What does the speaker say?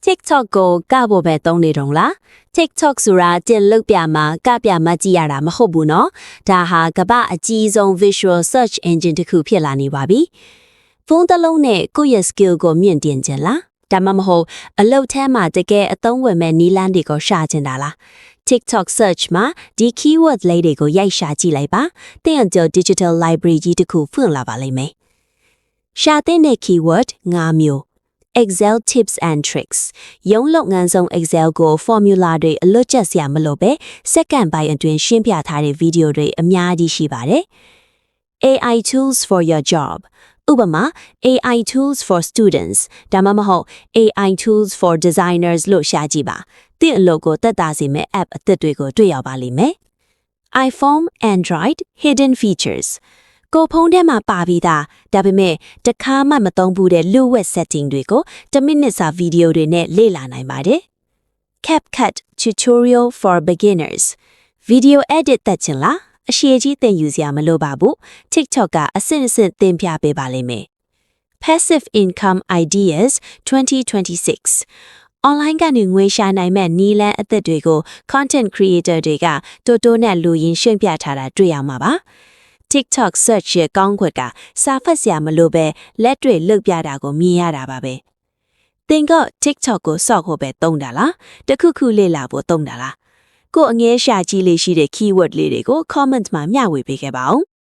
TikTok ကိုကဖို့ပဲသုံးနေတော့လား TikTok ဆိုတာတင်လုတ်ပြမှာကပြမှကြည့်ရတာမဟုတ်ဘူးเนาะဒါဟာကမ္ဘာအကြီးဆုံး visual search engine တစ်ခုဖြစ်လာနေပါပြီဖုန်းတစ်လုံးနဲ့ကိုယ့်ရဲ့ skill ကိုမြင့်တင်ခြင်းလားဒါမှမဟုတ်အလုပ်ထဲမှာတကယ်အသုံးဝင်မဲ့နည်းလမ်းတွေကိုရှာချင်တာလား TikTok search မှာဒီ keyword လေးတွေကိုရိုက်ရှာကြည့်လိုက်ပါသင်အကျ digital library ကြီးတစ်ခုဖွင့်လာပါလိမ့်မယ်ရှာတဲ့ keyword 5 မျိုးExcel tips and tricks ရုံးလုပ်ငန်းဆုံး Excel ကို formula တွေအလွတ်ကျက်စရာမလိုပဲစက္ကန့်ပိုင်းအတွင်းရှင်းပြထားတဲ့ဗီဒီယိုတွေအများကြီးရှိပါတယ် AI tools for your job ဥပမာ AI tools for students ဒါမှမဟုတ် AI tools for designers လို့ရှာကြည့်ပါသင်အလုပ်ကိုသက်သာစေမဲ့ app အသစ်တွေကိုတွေ့ရောက်ပါလိမ့်မယ် iPhone Android hidden featuresကိုဖုန်းထဲမှာပါပြီးသားဒါပေမဲ့တခါမှမသုံးဘူးတဲ့လူဝက် setting တွေကို10မိနစ်စာဗီဒီယိုတွေနဲ့လေ့လာနိုင်ပါတယ် CapCut tutorial for beginners video edit တက်ချင်လားအရှိကြီးသင်ယူစရာမလိုပါဘူး TikTok ကအဆင့်အဆင့်သင်ပြပေးပါလိမ့်မယ် Passive income ideas 2026 online ကနေငွေရှာနိုင်မဲ့နည်းလမ်းအသစ်တွေကို content creator တွေကတိုးတိုးနဲ့လူရင်းရှင်းပြထားတာတွေ့ရမှာပါTikTok search ရဲ့ကောင်းခွက်ကစာဖတ်စရာမလိုပဲလက်တွေ့လုပ်ပြတာကိုမြင်ရတာပါပဲသင်က TikTok ကိုစော့ဖို့ပဲသုံးတာလားတခုခုလေ့လာဖို့သုံးတာလားကိုအငဲရှာကြည့်လေးရှိတဲ့ keyword လေးတွေကို comment မှာမျှဝေပေးခဲ့ပါဦး